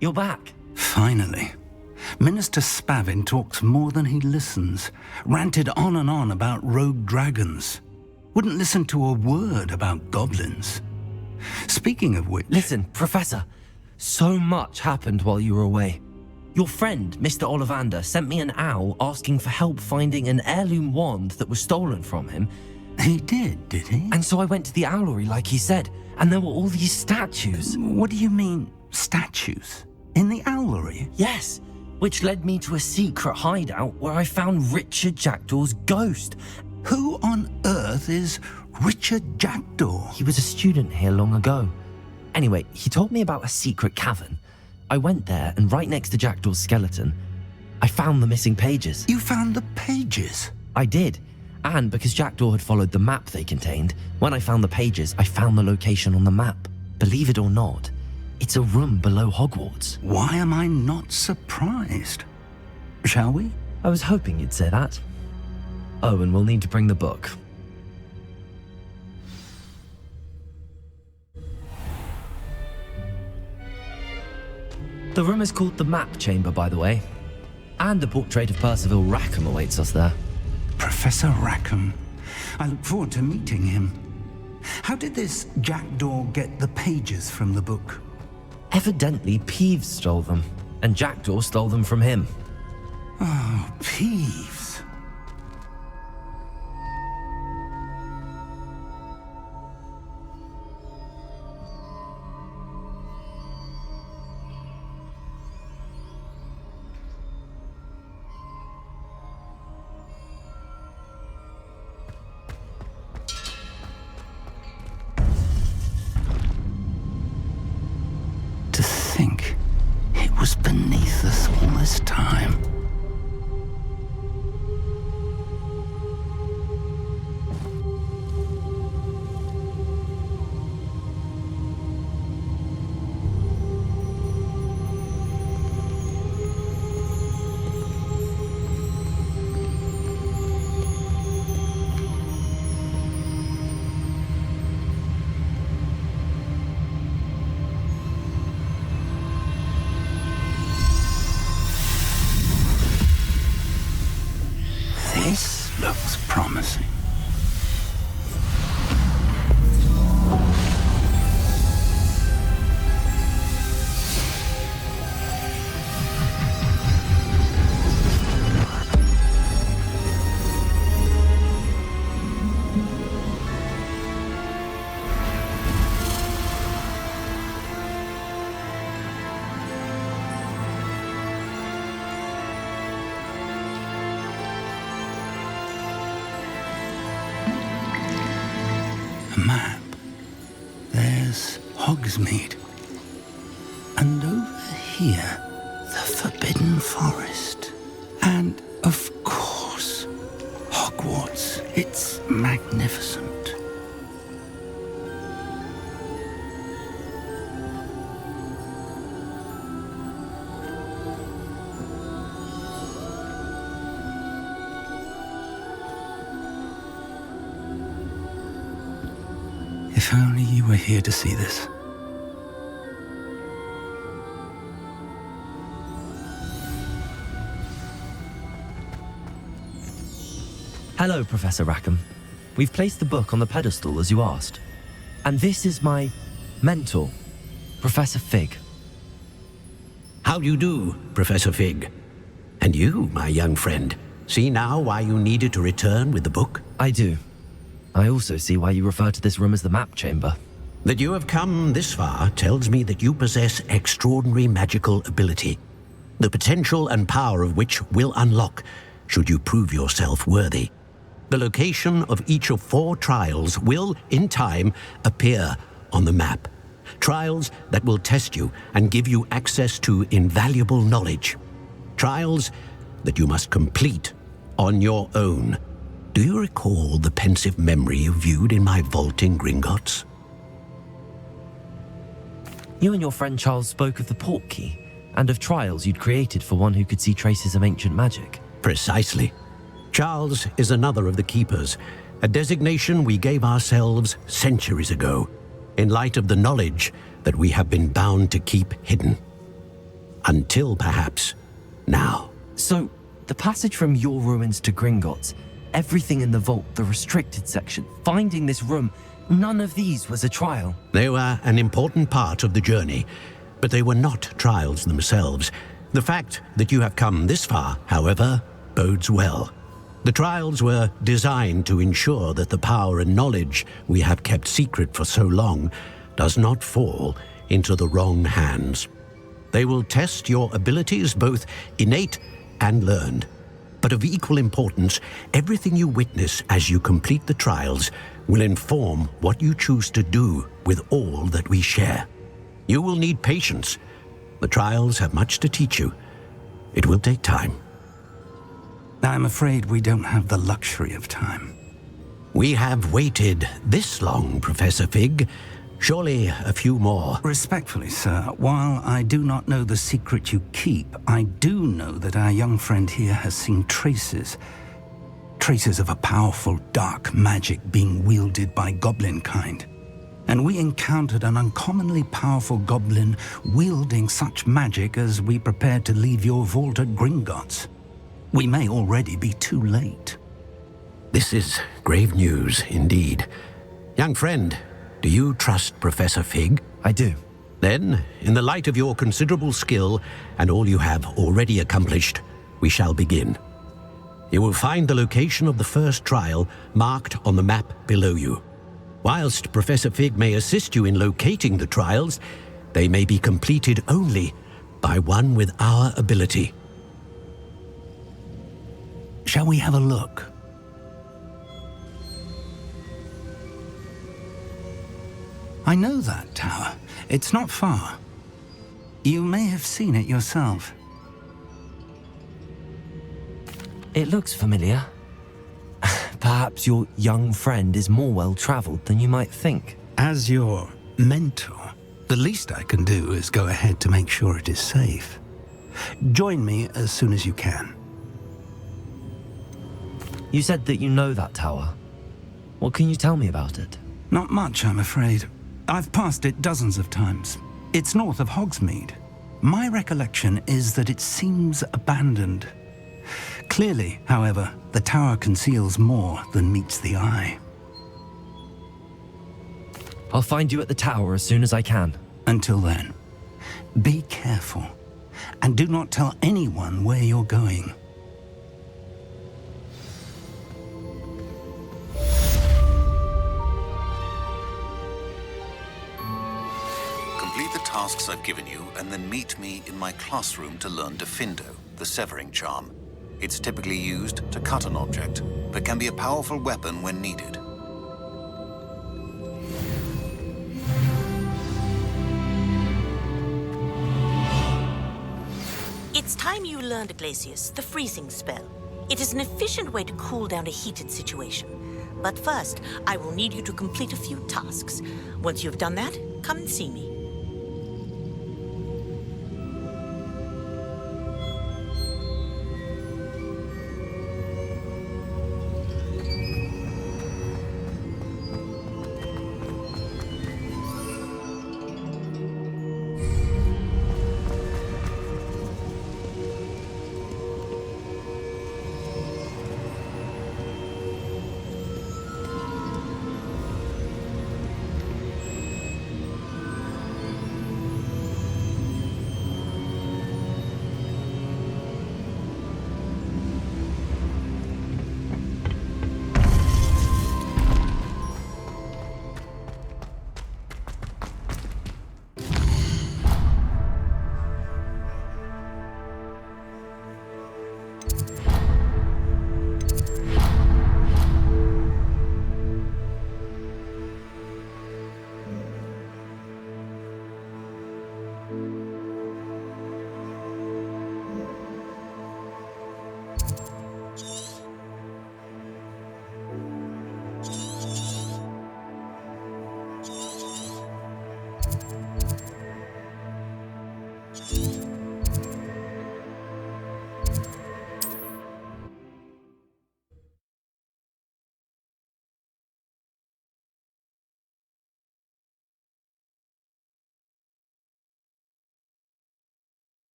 you're back. Finally. Minister Spavin talks more than he listens. Ranted on and on about rogue dragons. Wouldn't listen to a word about goblins. Speaking of which... Listen, Professor, so much happened while you were away. Your friend, Mr. Ollivander, sent me an owl asking for help finding an heirloom wand that was stolen from him. He did he? And so I went to the owlery like he said, and there were all these statues. What do you mean, statues? In the owlery? Yes, which led me to a secret hideout where I found Richard Jackdaw's ghost. Who on earth is Richard Jackdaw? He was a student here long ago. Anyway, he told me about a secret cavern. I went there, and right next to Jackdaw's skeleton, I found the missing pages. You found the pages? I did. And because Jackdaw had followed the map they contained, when I found the pages, I found the location on the map. Believe it or not, it's a room below Hogwarts. Why am I not surprised? Shall we? I was hoping you'd say that. Oh, and we'll need to bring the book. The room is called the Map Chamber, by the way. And a portrait of Percival Rackham awaits us there. Professor Rackham. I look forward to meeting him. How did this Jackdaw get the pages from the book? Evidently, Peeves stole them, and Jackdaw stole them from him. Oh, Peeves. To think it was beneath us all this time. This looks promising. A map. There's Hogsmeade. And over here, the Forbidden Forest. And, of course, Hogwarts. It's magnificent. If only you were here to see this. Hello, Professor Rackham. We've placed the book on the pedestal as you asked. And this is my mentor, Professor Fig. How do you do, Professor Fig? And you, my young friend, see now why you needed to return with the book? I do. I also see why you refer to this room as the Map Chamber. That you have come this far tells me that you possess extraordinary magical ability, the potential and power of which will unlock should you prove yourself worthy. The location of each of 4 trials will, in time, appear on the map. Trials that will test you and give you access to invaluable knowledge. Trials that you must complete on your own. Do you recall the pensive memory you viewed in my vault in Gringotts? You and your friend Charles spoke of the Portkey and of trials you'd created for one who could see traces of ancient magic. Precisely. Charles is another of the Keepers, a designation we gave ourselves centuries ago, in light of the knowledge that we have been bound to keep hidden. Until perhaps now. So, the passage from your ruins to Gringotts, everything in the vault, the restricted section, finding this room, none of these was a trial. They were an important part of the journey, but they were not trials themselves. The fact that you have come this far, however, bodes well. The trials were designed to ensure that the power and knowledge we have kept secret for so long does not fall into the wrong hands. They will test your abilities, both innate and learned. But of equal importance, everything you witness as you complete the trials will inform what you choose to do with all that we share. You will need patience. The trials have much to teach you. It will take time. I'm afraid we don't have the luxury of time. We have waited this long, Professor Fig. Surely a few more. Respectfully, sir, while I do not know the secret you keep, I do know that our young friend here has seen traces of a powerful dark magic being wielded by goblin kind. And we encountered an uncommonly powerful goblin wielding such magic as we prepared to leave your vault at Gringotts. We may already be too late. This is grave news indeed. Young friend, do you trust Professor Fig? I do. Then, in the light of your considerable skill and all you have already accomplished, we shall begin. You will find the location of the first trial marked on the map below you. Whilst Professor Fig may assist you in locating the trials, they may be completed only by one with our ability. Shall we have a look? I know that tower. It's not far. You may have seen it yourself. It looks familiar. Perhaps your young friend is more well-traveled than you might think. As your mentor, the least I can do is go ahead to make sure it is safe. Join me as soon as you can. You said that you know that tower. What can you tell me about it? Not much, I'm afraid. I've passed it dozens of times. It's north of Hogsmeade. My recollection is that it seems abandoned. Clearly, however, the tower conceals more than meets the eye. I'll find you at the tower as soon as I can. Until then, be careful, and do not tell anyone where you're going. Complete the tasks I've given you, and then meet me in my classroom to learn Defindo, the severing charm. It's typically used to cut an object, but can be a powerful weapon when needed. It's time you learned, Glacius, the freezing spell. It is an efficient way to cool down a heated situation. But first, I will need you to complete a few tasks. Once you've done that, come and see me.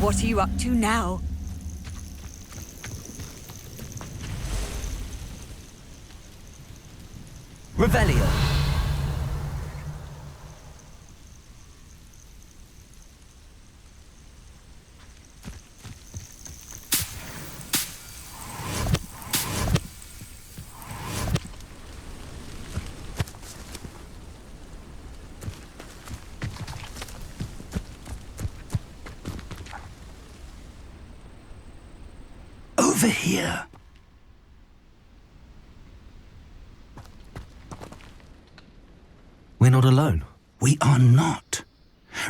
What are you up to now? Revelio. Over here. We're not alone. We are not.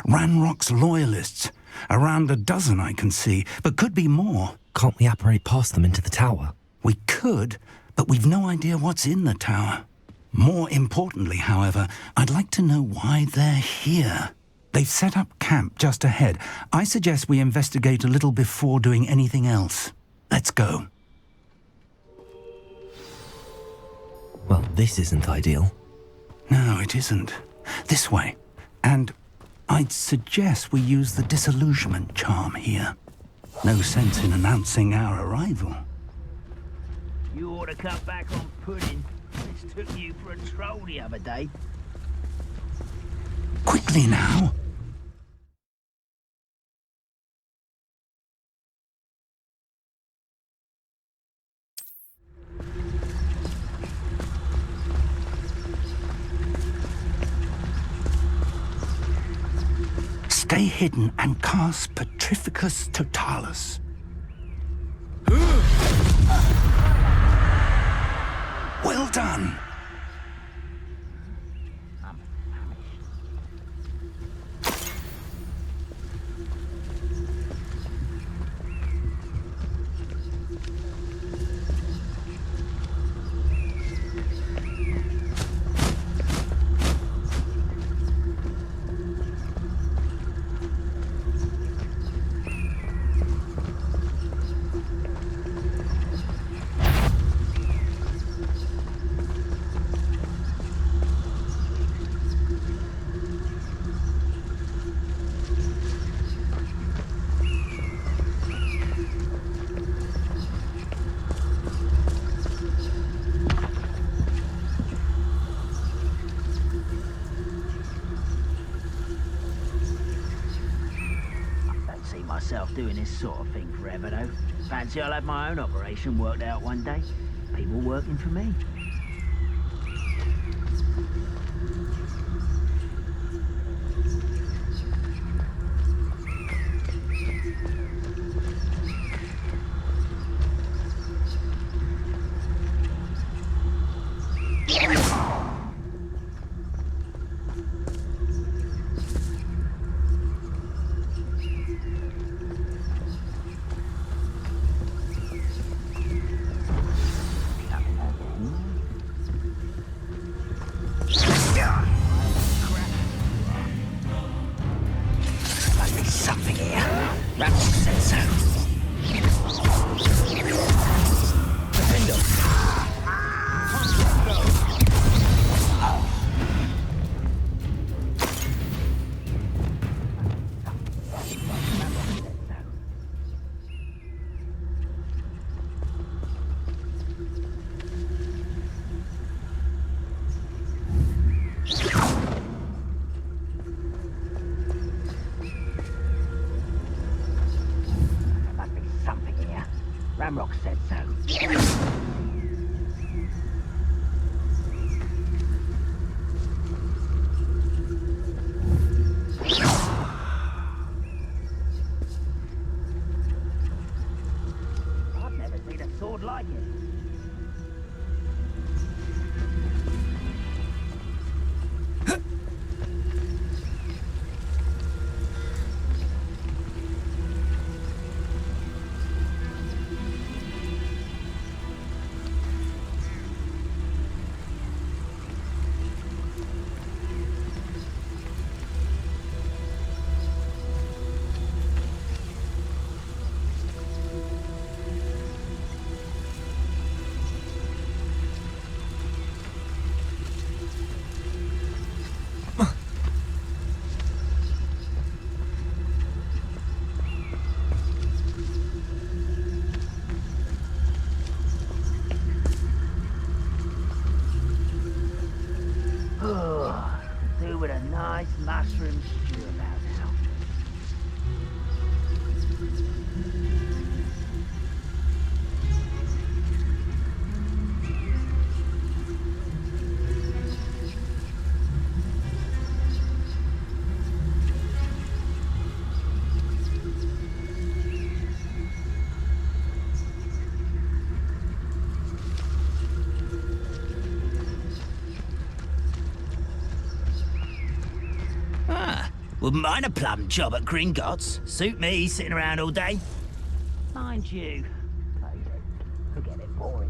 Ranrock's loyalists. Around a dozen I can see, but could be more. Can't we apparate past them into the tower? We could, but we've no idea what's in the tower. More importantly, however, I'd like to know why they're here. They've set up camp just ahead. I suggest we investigate a little before doing anything else. Let's go. Well, this isn't ideal. No, it isn't. This way. And I'd suggest we use the disillusionment charm here. No sense in announcing our arrival. You ought to cut back on pudding. This took you for a troll the other day. Quickly now. Stay hidden and cast Petrificus Totalis. Well done. Doing this sort of thing forever, though. Fancy I'll have my own operation worked out one day. People working for me. Ramrock said so. I've never seen a sword like it. Wouldn't mind a plum job at Gringotts. Suit me, sitting around all day. Mind you, could get a bit boring.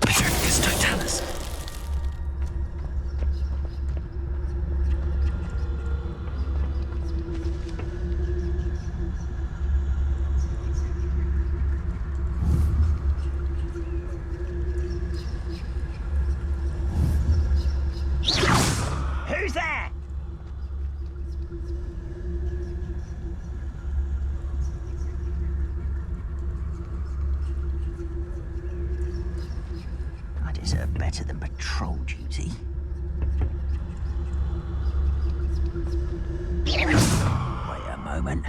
Patricus Totalis. Who's there? I deserve better than patrol duty. Wait a moment.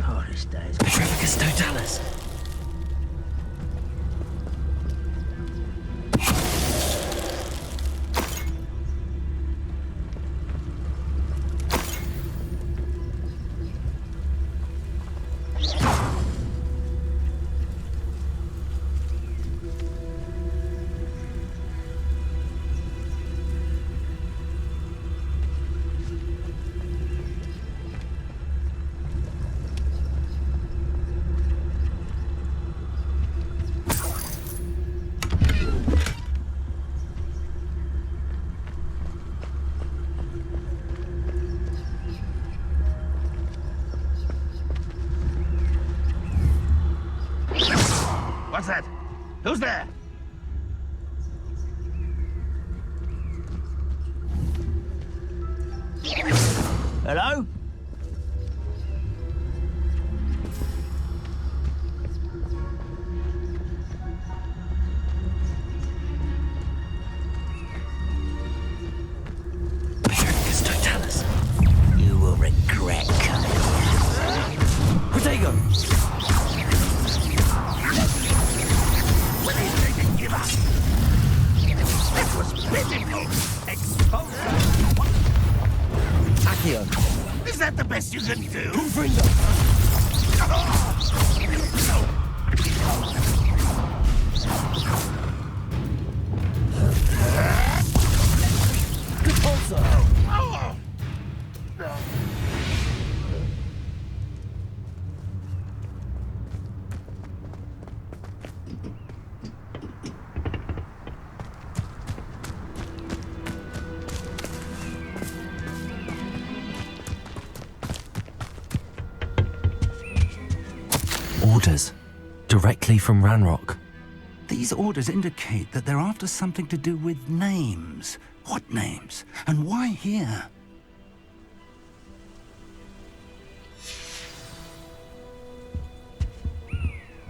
Oh, this day is... Patricus Totalis. What's that? Who's there? Hello? Patricus Totalis. You will regret coming. Protego. When he's going to give up. That was pitiful. Expose. Accio. Is that the best you can do? Confringo. Orders. Directly from Ranrock. These orders indicate that they're after something to do with names. What names? And why here?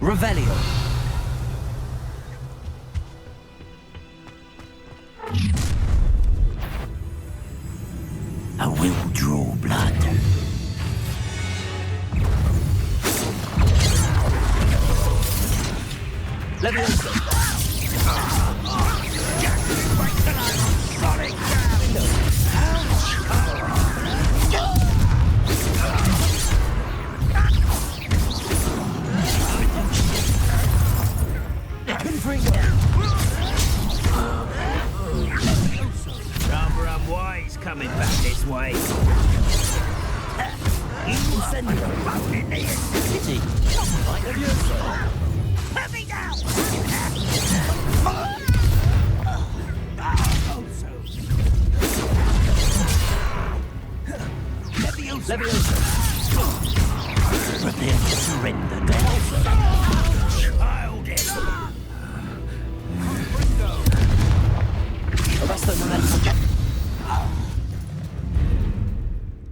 Revelio. I will draw blood. Rather unwise coming back this way. You can send me a boat in the city. Put me down! Prepare to surrender now. Childish.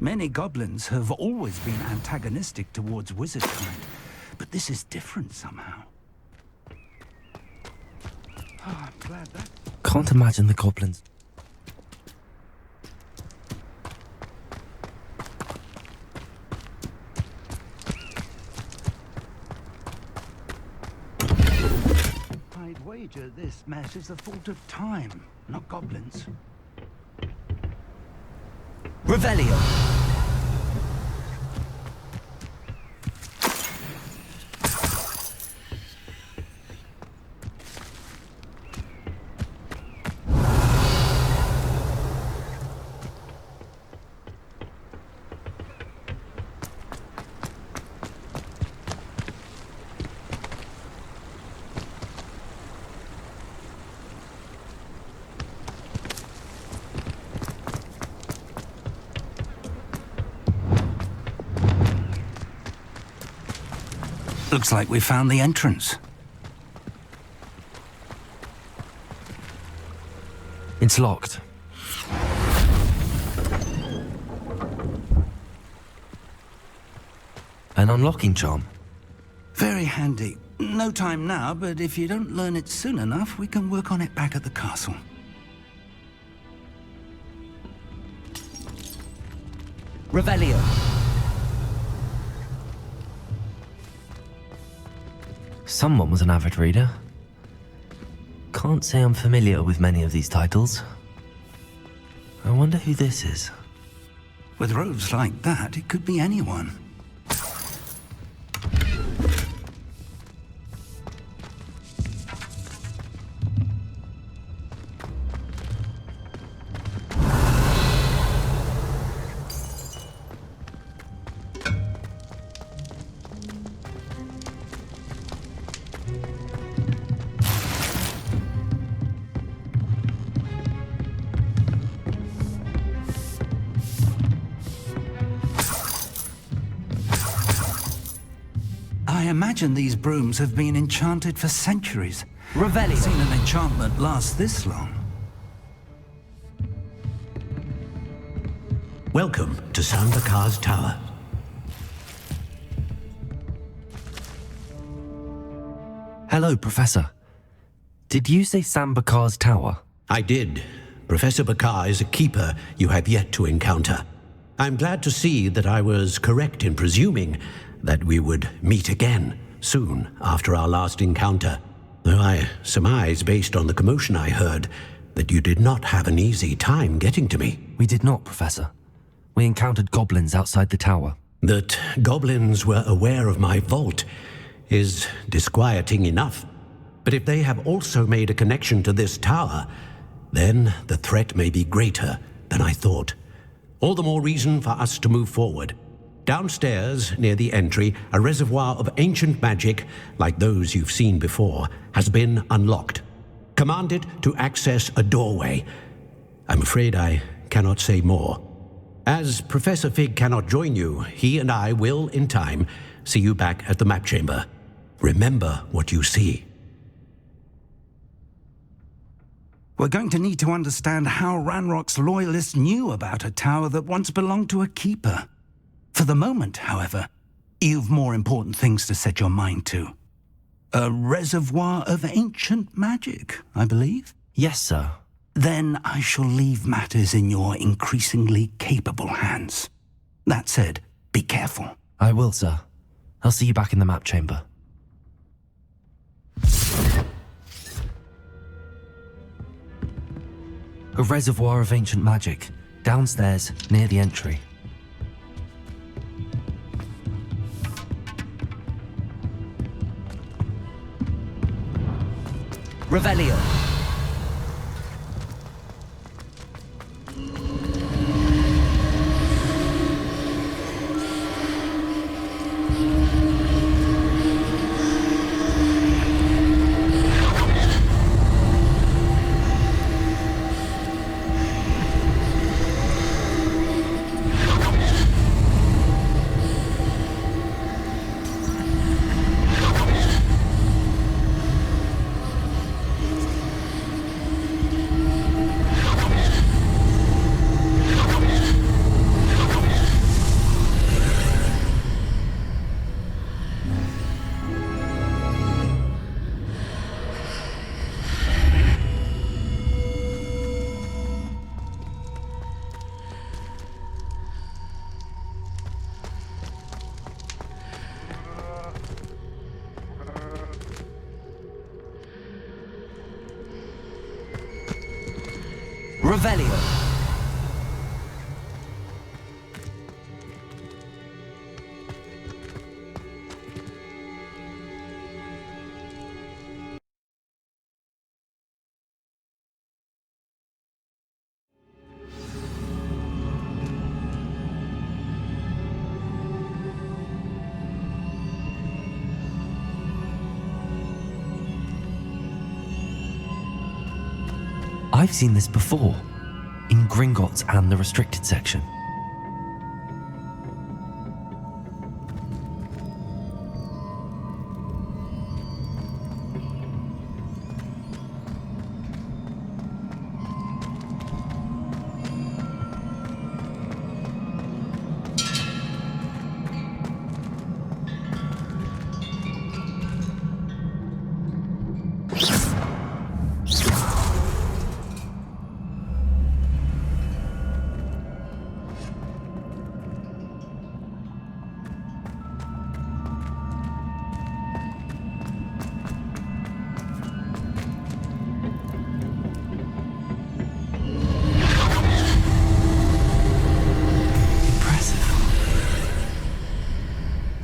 Many goblins have always been antagonistic towards wizard kind, but this is different somehow. I'm glad that... Can't imagine the goblins. I'd wager this mess is the fault of time, not goblins. Revelio. Looks like we found the entrance. It's locked. An unlocking charm. Very handy. No time now, but if you don't learn it soon enough, we can work on it back at the castle. Revelio. Someone was an avid reader. Can't say I'm familiar with many of these titles. I wonder who this is. With robes like that, it could be anyone. I imagine these brooms have been enchanted for centuries. Revelio. I've seen an enchantment last this long. Welcome to Sambakar's Tower. Hello, Professor. Did you say Sambakar's Tower? I did. Professor Bakar is a keeper you have yet to encounter. I'm glad to see that I was correct in presuming that we would meet again soon after our last encounter. Though I surmise, based on the commotion I heard, that you did not have an easy time getting to me. We did not, Professor. We encountered goblins outside the tower. That goblins were aware of my vault is disquieting enough. But if they have also made a connection to this tower, then the threat may be greater than I thought. All the more reason for us to move forward. Downstairs, near the entry, a reservoir of ancient magic, like those you've seen before, has been unlocked. Command it to access a doorway. I'm afraid I cannot say more. As Professor Fig cannot join you, he and I will, in time, see you back at the map chamber. Remember what you see. We're going to need to understand how Ranrock's loyalists knew about a tower that once belonged to a keeper. For the moment, however, you've more important things to set your mind to. A reservoir of ancient magic, I believe? Yes, sir. Then I shall leave matters in your increasingly capable hands. That said, be careful. I will, sir. I'll see you back in the map chamber. A reservoir of ancient magic, downstairs, near the entry. Revelio. Revelio. I've seen this before, in Gringotts and the restricted section.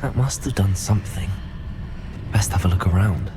That must have done something. Best have a look around.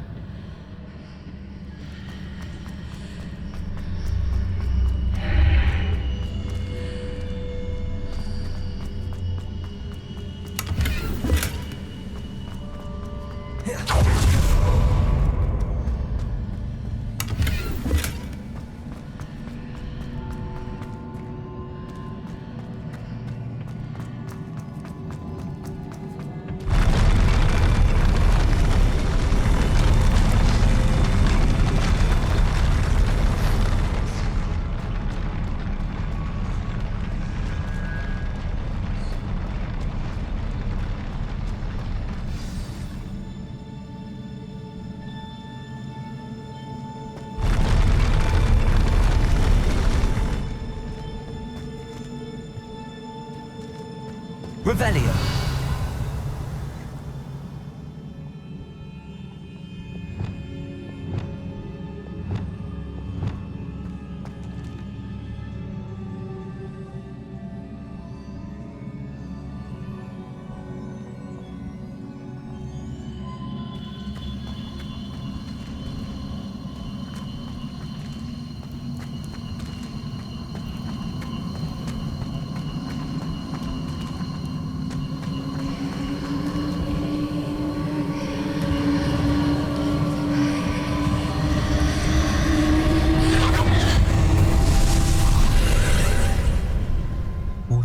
Revelio.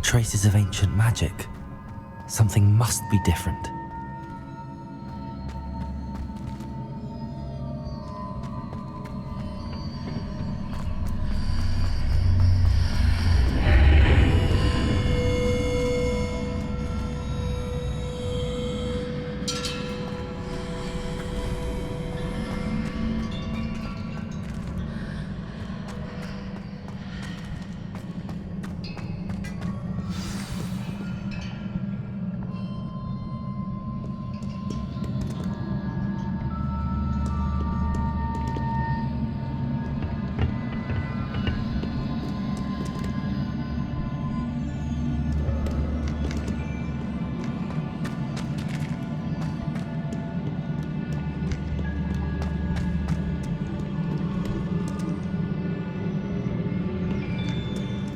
Traces of ancient magic. Something must be different.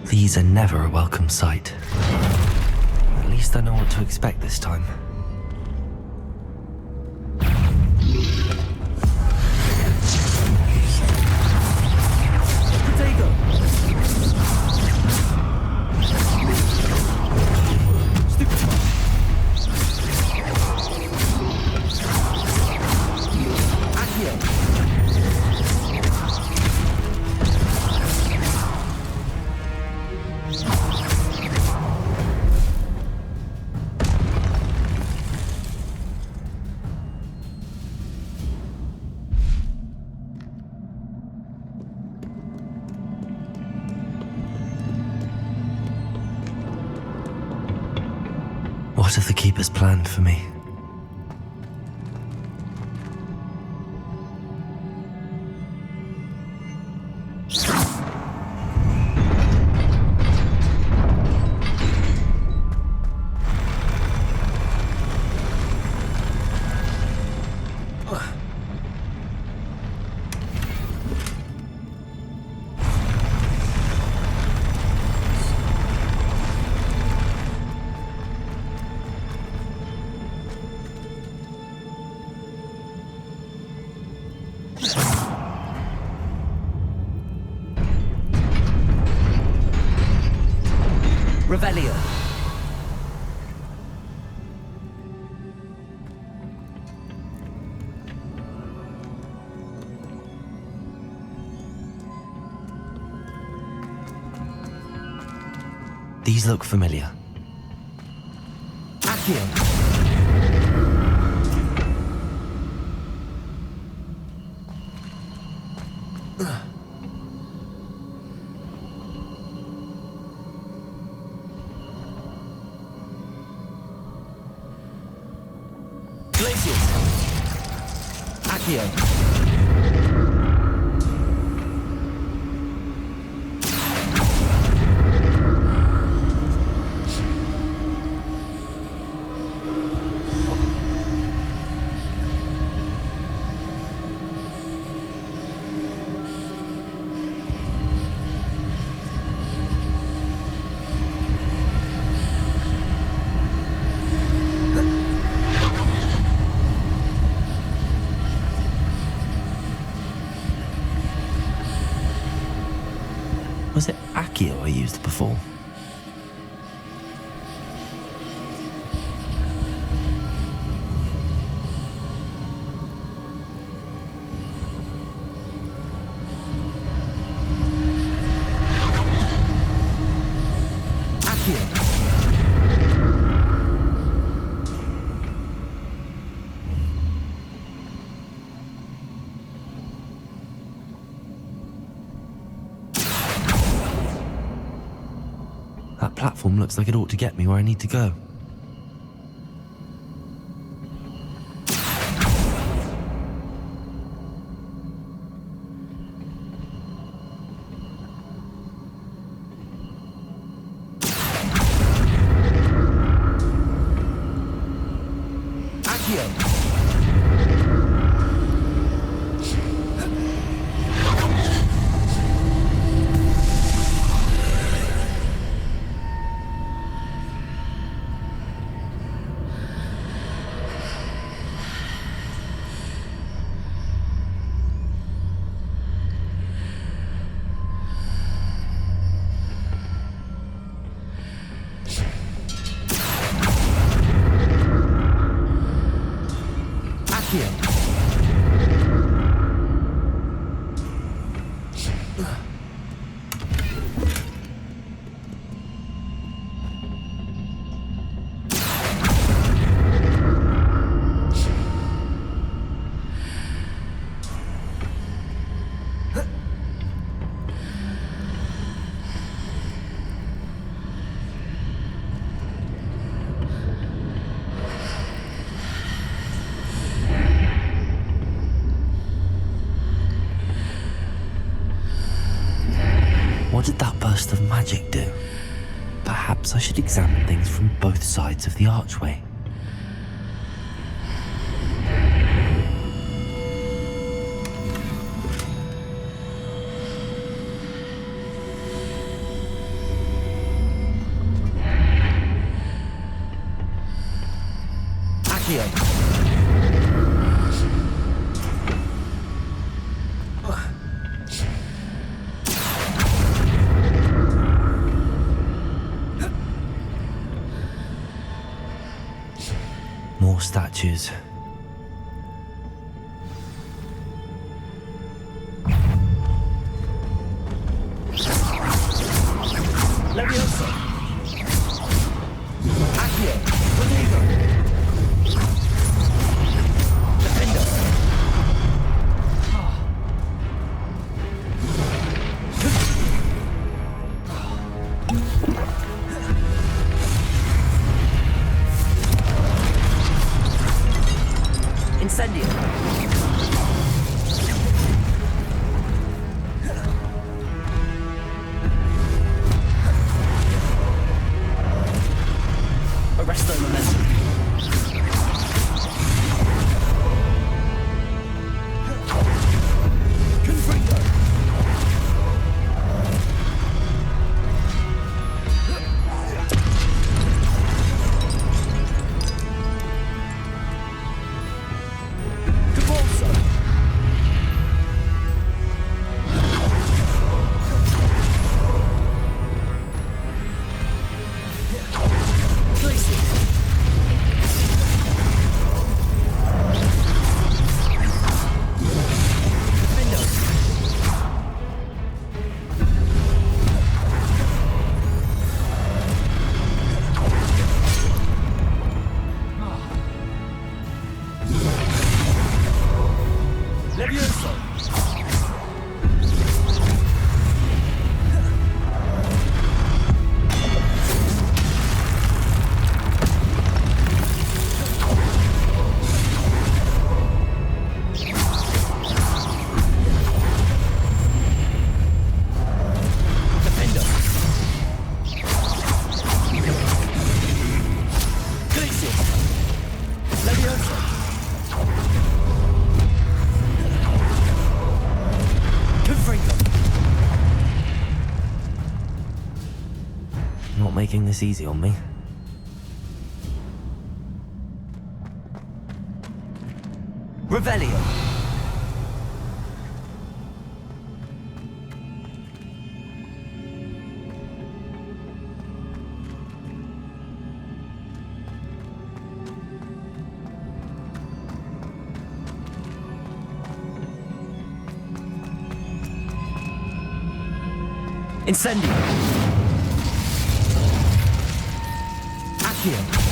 These are never a welcome sight. At least I know what to expect this time. What have the Keepers planned for me? Revelio. These look familiar. Accio. Glacius. Accio. Was it Accio I used before? Accio. That platform looks like it ought to get me where I need to go. Accio! What did that burst of magic do? Perhaps I should examine things from both sides of the archway. Accio! More statues. Leviosa. Accio. Rodrigo. Defender. Incendio. Arresto momentum. Confringo. taking this easy on me. Revelio! Incendio! Accio!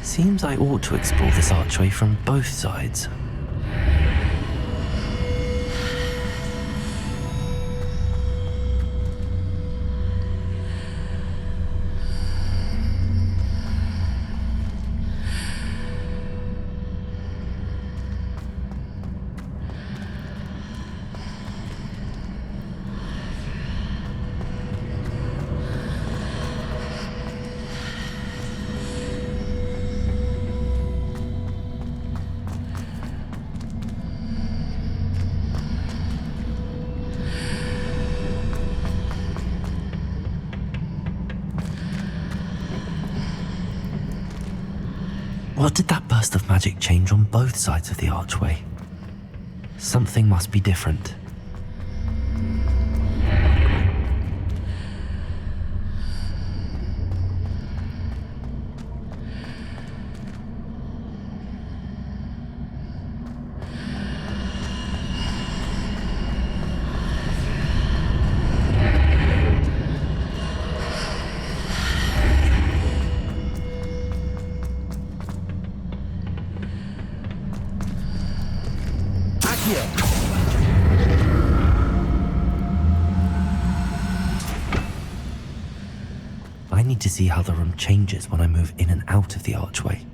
Seems I ought to explore this archway from both sides. What did that burst of magic change on both sides of the archway? Something must be different. I need to see how the room changes when I move in and out of the archway.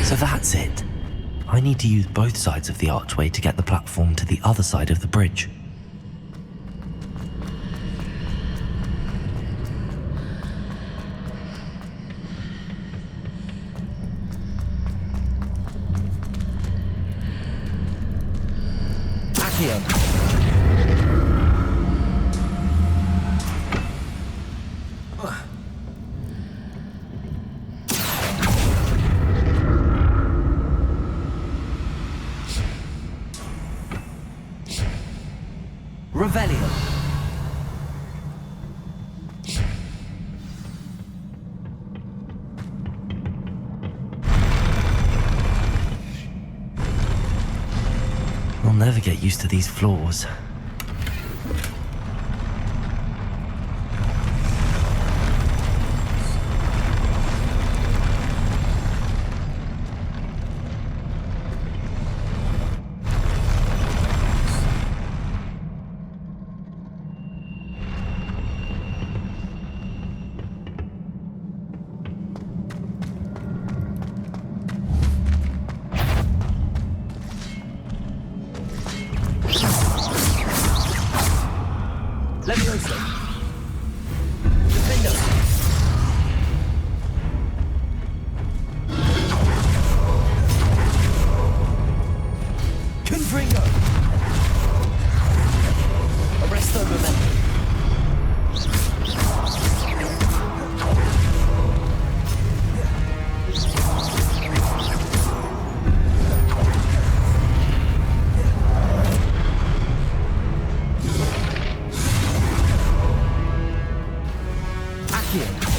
So that's it. I need to use both sides of the archway to get the platform to the other side of the bridge. Accio! Revelio. I'll never get used to these floors. Accio.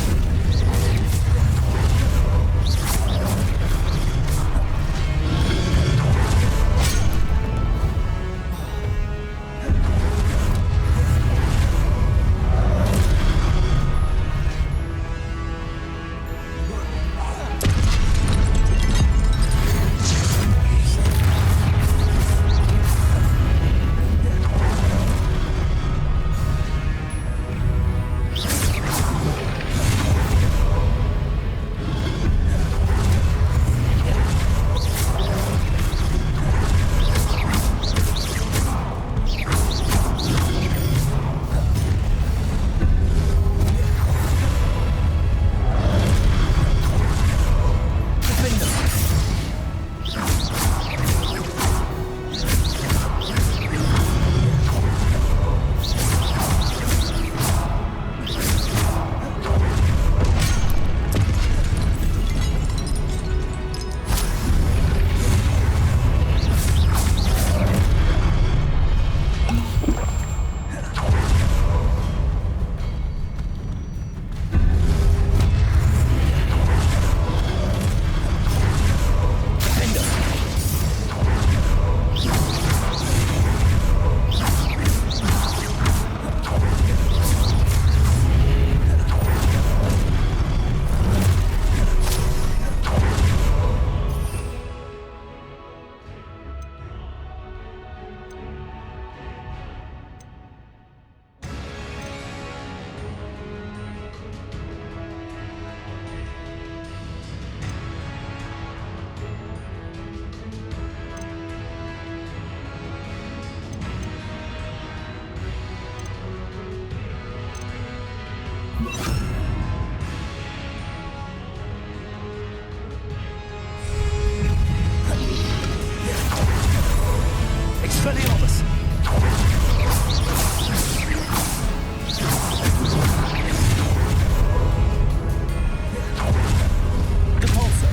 Expelliarmus! Depulso!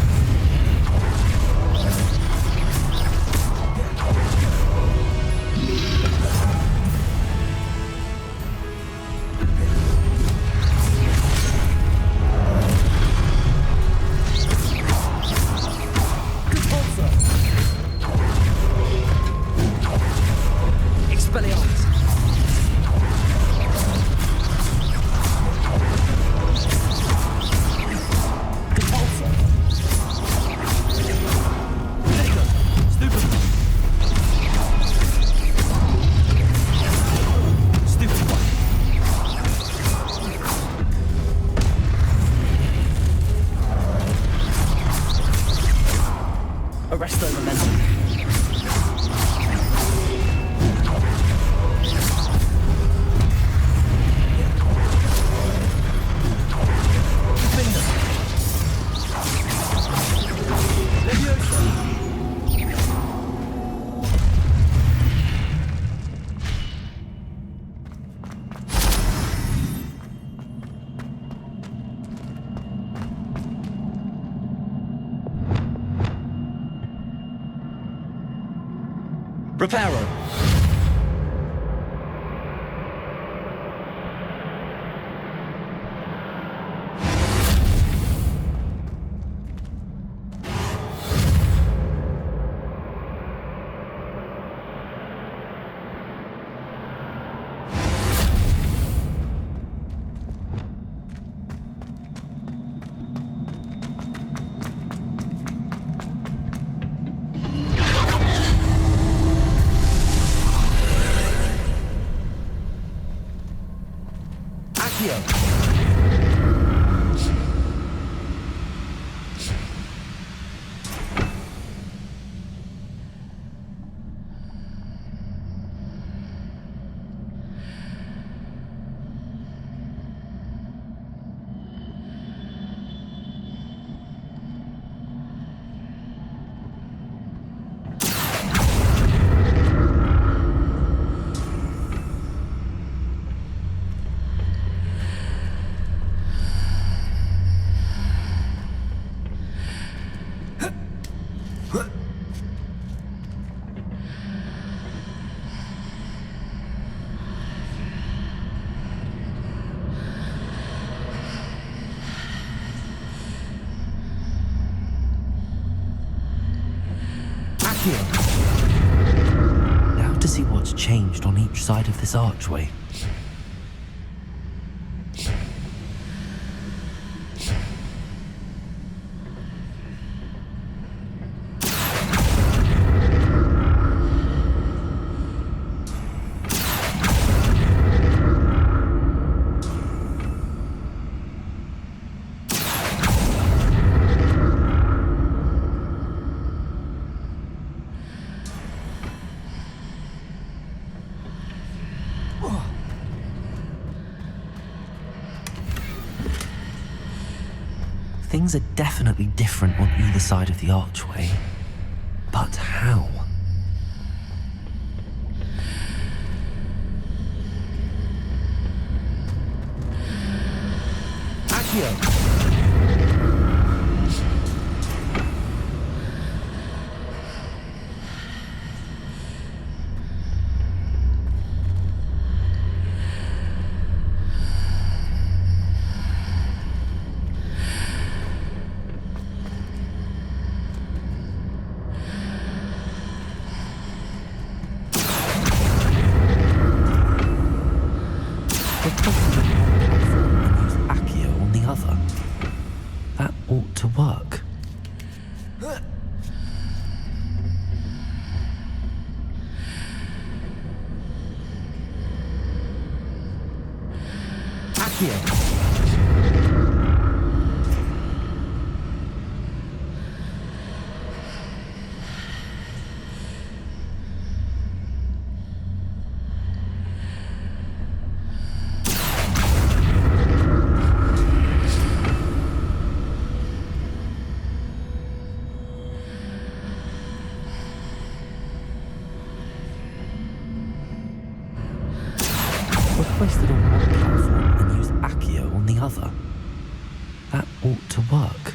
Expelliarmus! Depulso! Lego! Stupid! Stupid one! Arresto momentum! Reparo! Accio! Now to see what's changed on each side of this archway. Things are definitely different on either side of the archway. But how? Accio! That ought to work. Accio! Hoisted on one platform and use Accio on the other. That ought to work.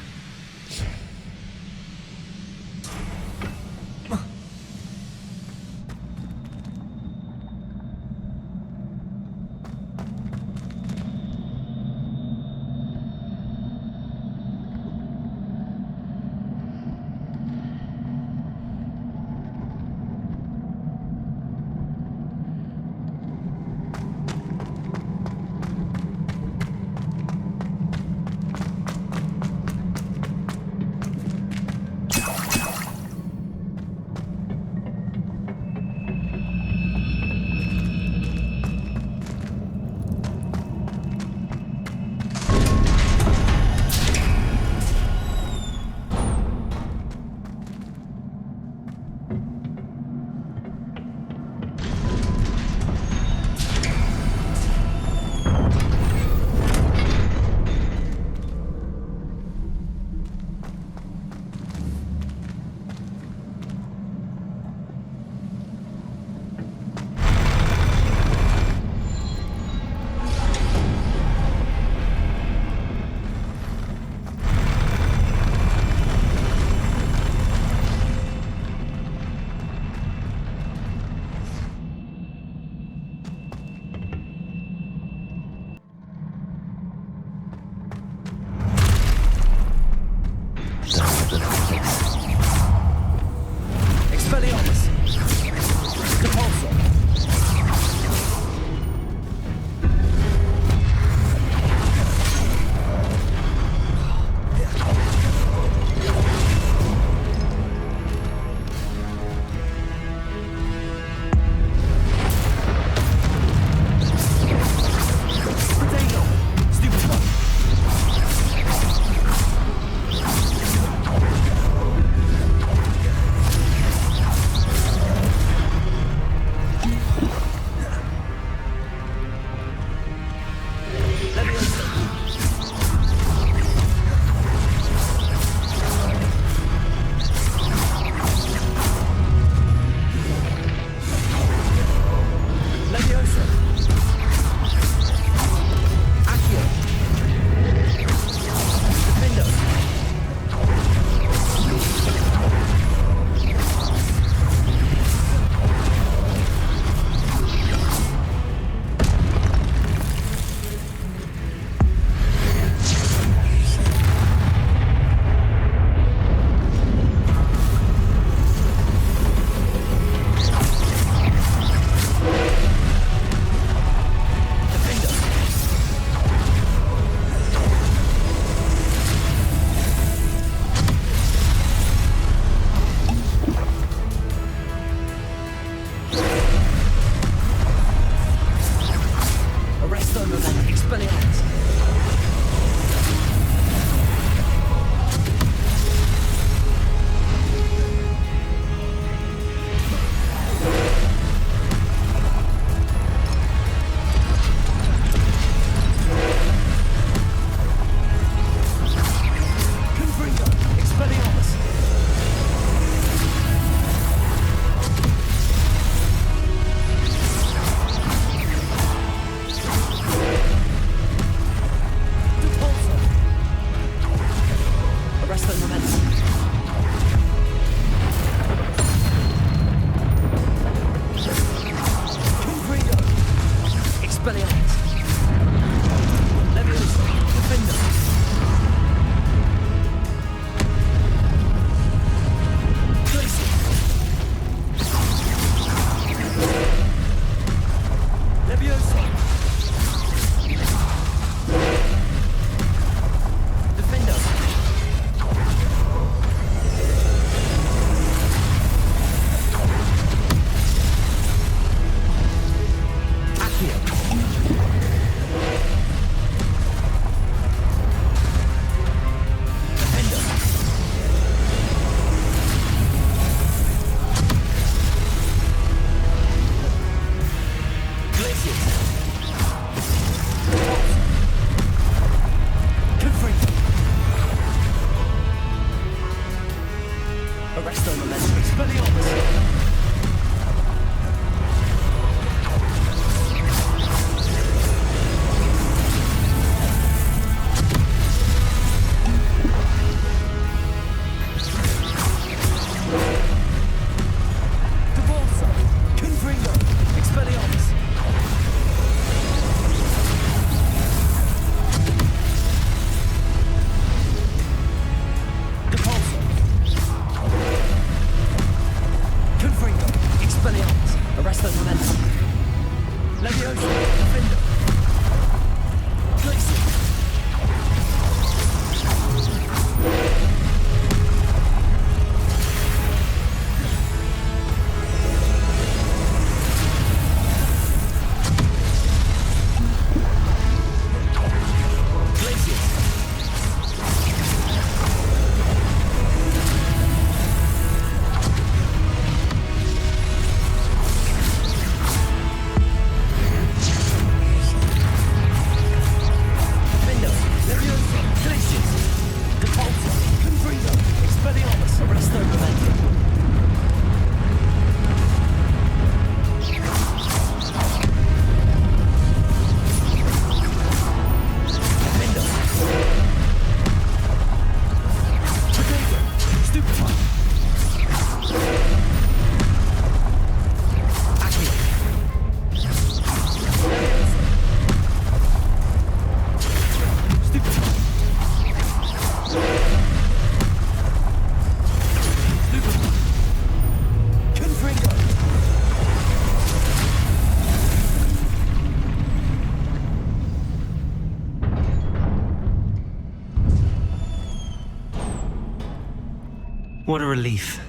What a relief.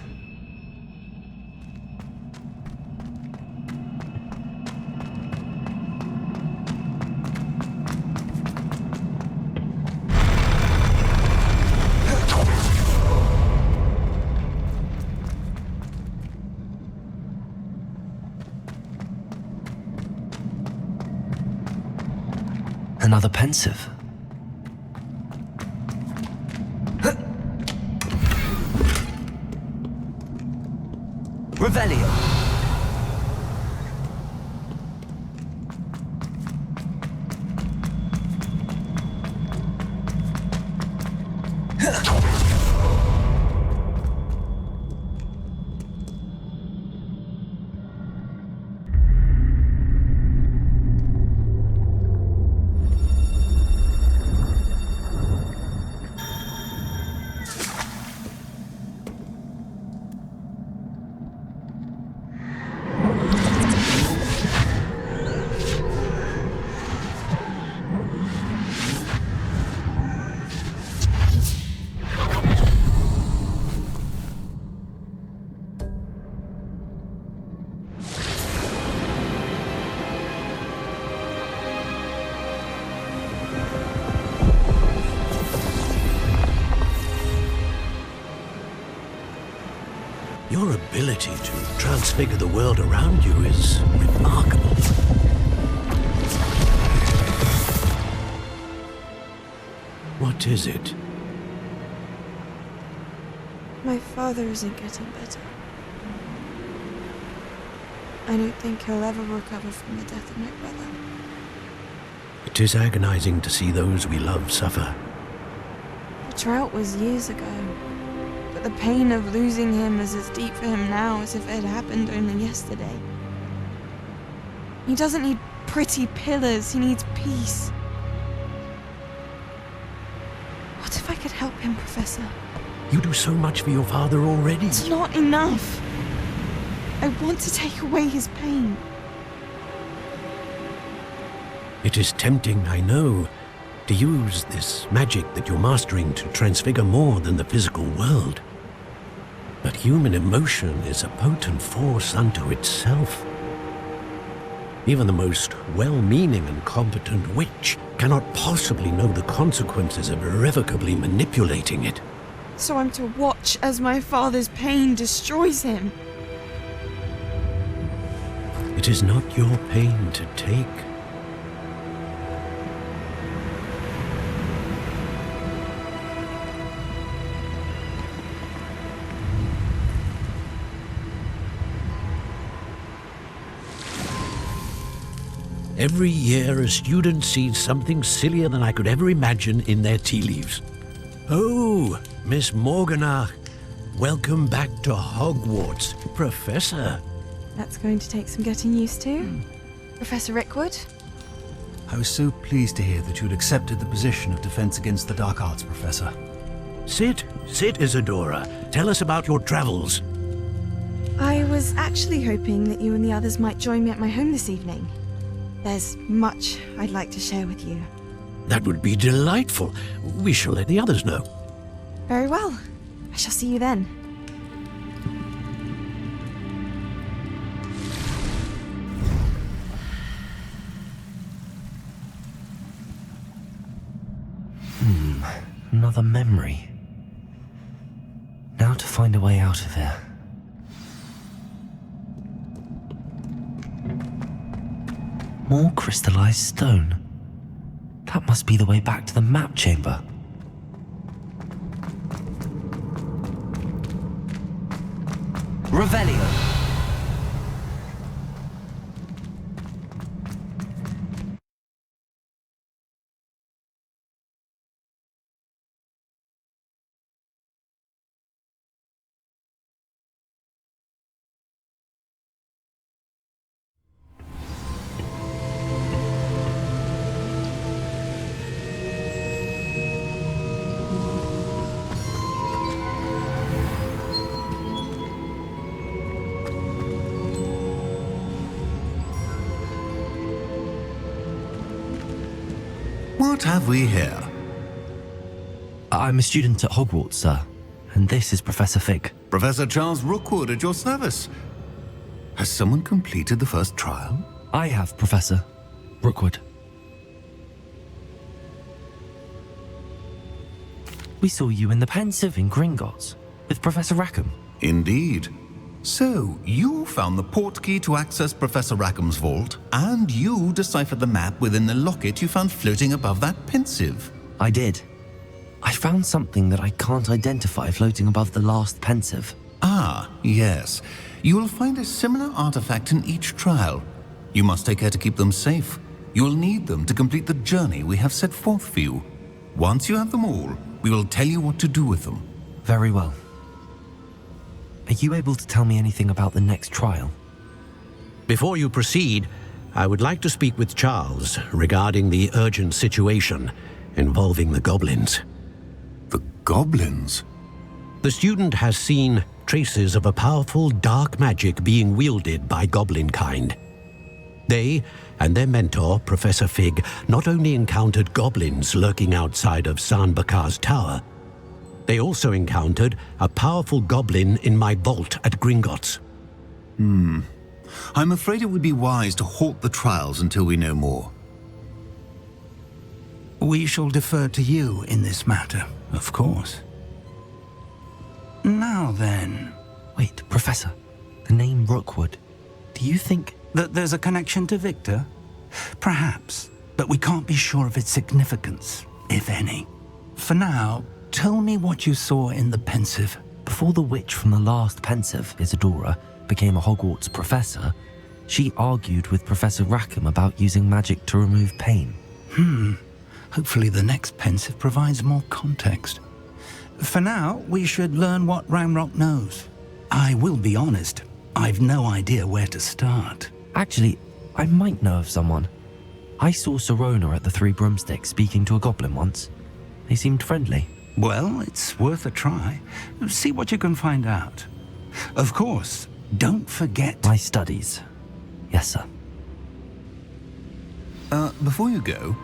Another pensive. Revelio. Your ability to transfigure the world around you is remarkable. What is it? My father isn't getting better. I don't think he'll ever recover from the death of my brother. It is agonizing to see those we love suffer. The drought was years ago, but the pain of losing him is as deep for him now as if it had happened only yesterday. He doesn't need pretty pillars, he needs peace. What if I could help him, Professor? You do so much for your father already. It's not enough. I want to take away his pain. It is tempting, I know, to use this magic that you're mastering to transfigure more than the physical world. But human emotion is a potent force unto itself. Even the most well-meaning and competent witch cannot possibly know the consequences of irrevocably manipulating it. So I'm to watch as my father's pain destroys him. It is not your pain to take. Every year, a student sees something sillier than I could ever imagine in their tea leaves. Oh, Miss Morganach, welcome back to Hogwarts, Professor. That's going to take some getting used to. Professor Rickwood? I was so pleased to hear that you'd accepted the position of Defense Against the Dark Arts, Professor. Sit, Isadora. Tell us about your travels. I was actually hoping that you and the others might join me at my home this evening. There's much I'd like to share with you. That would be delightful. We shall let the others know. Very well. I shall see you then. Another memory. Now to find a way out of here. More crystallized stone. That must be the way back to the map chamber. Revelio. What have we here? I'm a student at Hogwarts, sir. and this is Professor Fig. Professor Charles Rookwood at your service. Has someone completed the first trial? I have, Professor Rookwood. We saw you in the Pensive in Gringotts with Professor Rackham. Indeed. So, you found the portkey to access Professor Rackham's vault, and you deciphered the map within the locket you found floating above that Pensive. I did. I found something that I can't identify floating above the last Pensive. Ah, yes. You will find a similar artifact in each trial. You must take care to keep them safe. You will need them to complete the journey we have set forth for you. Once you have them all, we will tell you what to do with them. Very well. Are you able to tell me anything about the next trial? Before you proceed, I would like to speak with Charles regarding the urgent situation involving the goblins. The goblins? The student has seen traces of a powerful dark magic being wielded by goblin kind. They and their mentor, Professor Fig, not only encountered goblins lurking outside of San Bakar's tower, they also encountered a powerful goblin in my vault at Gringotts. I'm afraid it would be wise to halt the trials until we know more. We shall defer to you in this matter, of course. Now then... Wait, Professor. The name Rookwood. Do you think... that there's a connection to Victor? Perhaps, but we can't be sure of its significance, if any. For now, tell me what you saw in the Pensive. Before the witch from the last Pensive, Isadora, became a Hogwarts professor, she argued with Professor Rackham about using magic to remove pain. Hopefully the next Pensive provides more context. For now, we should learn what Ranrock knows. I will be honest, I've no idea where to start. Actually, I might know of someone. I saw Serona at the Three Broomsticks speaking to a goblin once. They seemed friendly. Well, it's worth a try. See what you can find out. Of course, don't forget... My studies. Yes, sir. Before you go...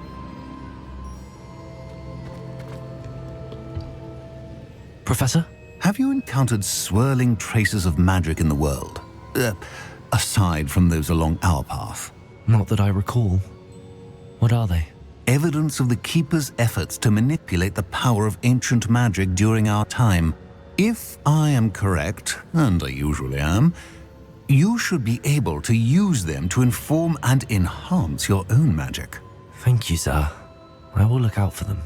Professor? Have you encountered swirling traces of magic in the world? Aside from those along our path? Not that I recall. What are they? Evidence of the Keeper's efforts to manipulate the power of ancient magic during our time. If I am correct, and I usually am, you should be able to use them to inform and enhance your own magic. Thank you, sir. I will look out for them.